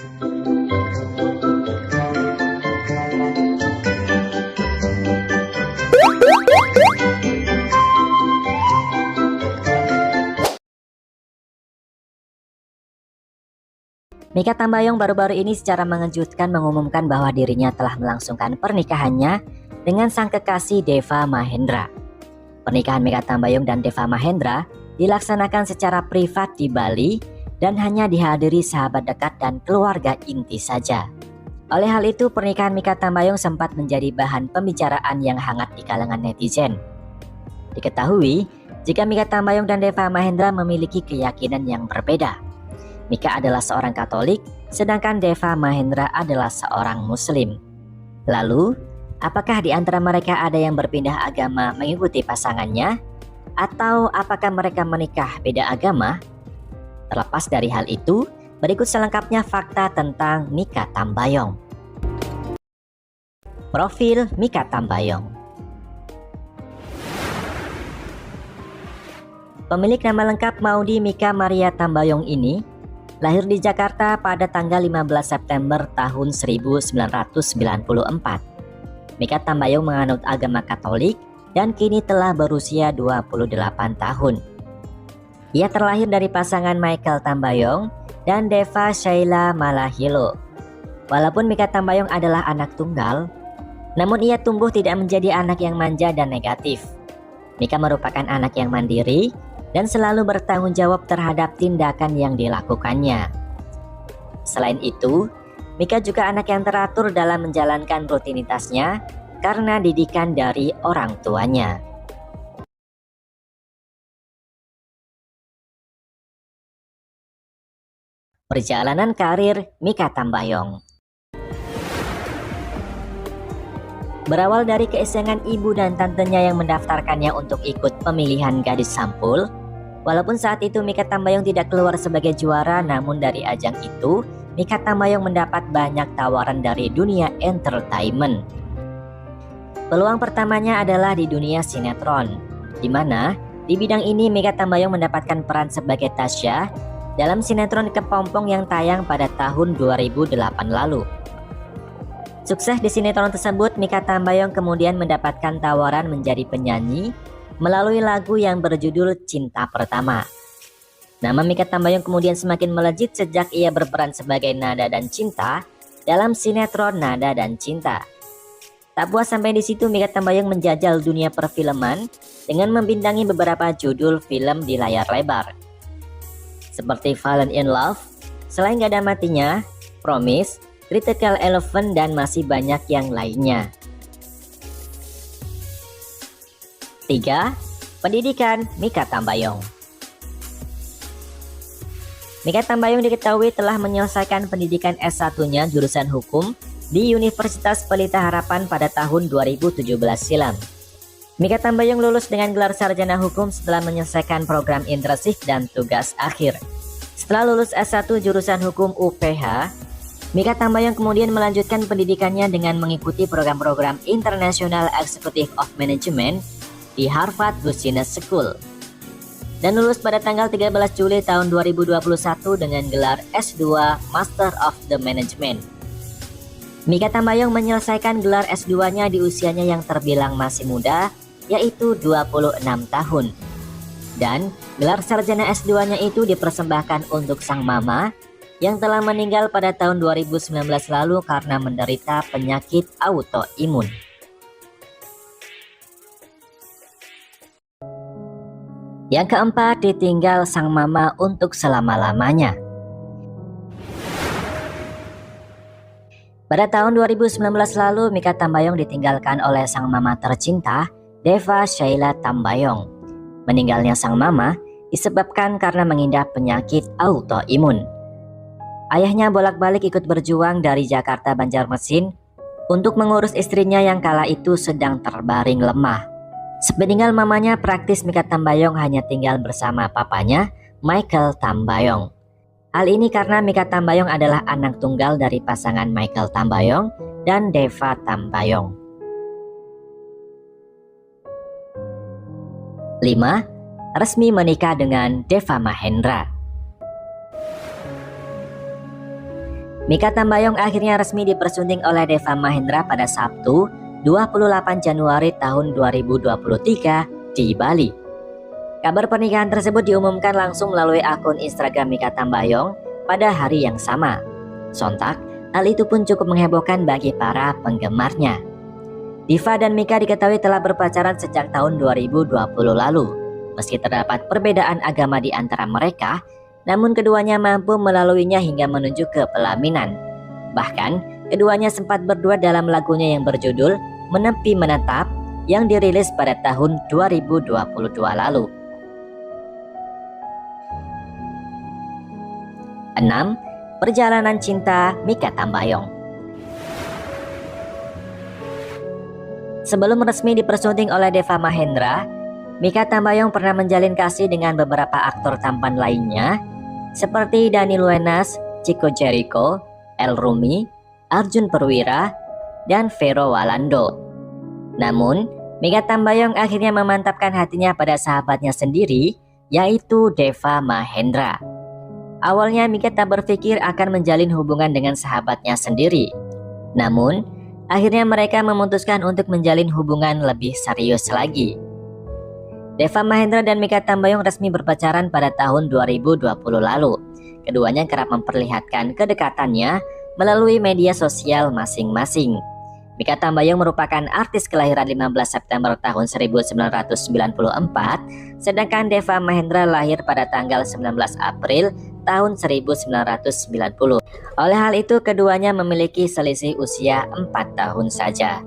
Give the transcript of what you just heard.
Mikha Tambayong baru-baru ini secara mengejutkan mengumumkan bahwa dirinya telah melangsungkan pernikahannya dengan sang kekasih Deva Mahendra. Pernikahan Mikha Tambayong dan Deva Mahendra dilaksanakan secara privat di Bali dan hanya dihadiri sahabat dekat dan keluarga inti saja. Oleh hal itu, pernikahan Mikha Tambayong sempat menjadi bahan pembicaraan yang hangat di kalangan netizen. Diketahui, jika Mikha Tambayong dan Deva Mahendra memiliki keyakinan yang berbeda. Mikha adalah seorang Katolik, sedangkan Deva Mahendra adalah seorang Muslim. Lalu, apakah di antara mereka ada yang berpindah agama mengikuti pasangannya? Atau apakah mereka menikah beda agama? Terlepas dari hal itu, berikut selengkapnya fakta tentang Mikha Tambayong. Profil Mikha Tambayong. Pemilik nama lengkap Maudy Mikha Maria Tambayong ini lahir di Jakarta pada tanggal 15 September tahun 1994. Mikha Tambayong menganut agama Katolik dan kini telah berusia 28 tahun. Ia terlahir dari pasangan Michael Tambayong dan Deva Sheila Malahilo. Walaupun Mikha Tambayong adalah anak tunggal, namun ia tumbuh tidak menjadi anak yang manja dan negatif. Mikha merupakan anak yang mandiri dan selalu bertanggung jawab terhadap tindakan yang dilakukannya. Selain itu, Mikha juga anak yang teratur dalam menjalankan rutinitasnya karena didikan dari orang tuanya. Perjalanan karir Mikha Tambayong. Berawal dari keisengan ibu dan tantenya yang mendaftarkannya untuk ikut pemilihan gadis sampul. Walaupun saat itu Mikha Tambayong tidak keluar sebagai juara, namun dari ajang itu Mikha Tambayong mendapat banyak tawaran dari dunia entertainment. Peluang pertamanya adalah di dunia sinetron, di mana di bidang ini Mikha Tambayong mendapatkan peran sebagai Tasya dalam sinetron Kepompong yang tayang pada tahun 2008 lalu. Sukses di sinetron tersebut, Mikha Tambayong kemudian mendapatkan tawaran menjadi penyanyi melalui lagu yang berjudul Cinta Pertama. Nama Mikha Tambayong kemudian semakin melejit sejak ia berperan sebagai Nada dan Cinta dalam sinetron Nada dan Cinta. Tak puas sampai di situ, Mikha Tambayong menjajal dunia perfilman dengan membintangi beberapa judul film di layar lebar, seperti Fallen in Love, Selain Gak Ada Matinya, Promise, Critical Elephant, dan masih banyak yang lainnya. 3. Pendidikan Mikha Tambayong. Mikha Tambayong diketahui telah menyelesaikan pendidikan S1-nya jurusan hukum di Universitas Pelita Harapan pada tahun 2017 silam. Mikha Tambayong lulus dengan gelar sarjana hukum setelah menyelesaikan program intensif dan tugas akhir. Setelah lulus S1 jurusan hukum UPH, Mikha Tambayong kemudian melanjutkan pendidikannya dengan mengikuti program-program International Executive of Management di Harvard Business School dan lulus pada tanggal 13 Juli tahun 2021 dengan gelar S2 Master of the Management. Mikha Tambayong menyelesaikan gelar S2-nya di usianya yang terbilang masih muda, yaitu 26 tahun. Dan gelar sarjana S2-nya itu dipersembahkan untuk sang mama yang telah meninggal pada tahun 2019 lalu karena menderita penyakit autoimun. Yang keempat, ditinggal sang mama untuk selama-lamanya. Pada tahun 2019 lalu, Mikha Tambayong ditinggalkan oleh sang mama tercinta, Deva Sheila Tambayong. Meninggalnya sang mama disebabkan karena mengidap penyakit autoimun. Ayahnya bolak-balik ikut berjuang dari Jakarta Banjarmasin untuk mengurus istrinya yang kala itu sedang terbaring lemah. Sepeninggal mamanya, praktis Mikha Tambayong hanya tinggal bersama papanya, Michael Tambayong. Hal ini karena Mikha Tambayong adalah anak tunggal dari pasangan Michael Tambayong dan Deva Tambayong. 5. Resmi menikah dengan Deva Mahendra. Mikha Tambayong akhirnya resmi dipersunting oleh Deva Mahendra pada Sabtu 28 Januari tahun 2023 di Bali. Kabar pernikahan tersebut diumumkan langsung melalui akun Instagram Mikha Tambayong pada hari yang sama. Sontak, hal itu pun cukup menghebohkan bagi para penggemarnya. Diva dan Mikha diketahui telah berpacaran sejak tahun 2020 lalu. Meski terdapat perbedaan agama di antara mereka, namun keduanya mampu melaluinya hingga menuju ke pelaminan. Bahkan, keduanya sempat berdua dalam lagunya yang berjudul Menepi Menetap yang dirilis pada tahun 2022 lalu. 6. Perjalanan cinta Mikha Tambayong. Sebelum resmi dipersunting oleh Deva Mahendra, Mikha Tambayong pernah menjalin kasih dengan beberapa aktor tampan lainnya seperti Dani Luenas, Chico Jericho, El Rumi, Arjun Perwira, dan Vero Walando. Namun, Mikha Tambayong akhirnya memantapkan hatinya pada sahabatnya sendiri, yaitu Deva Mahendra. Awalnya Mikha tak berpikir akan menjalin hubungan dengan sahabatnya sendiri. Namun, akhirnya mereka memutuskan untuk menjalin hubungan lebih serius lagi. Deva Mahendra dan Mikha Tambayong resmi berpacaran pada tahun 2020 lalu. Keduanya kerap memperlihatkan kedekatannya melalui media sosial masing-masing. Mikha Tambayong merupakan artis kelahiran 15 September tahun 1994, sedangkan Deva Mahendra lahir pada tanggal 19 April tahun 1990. Oleh hal itu, keduanya memiliki selisih usia 4 tahun saja.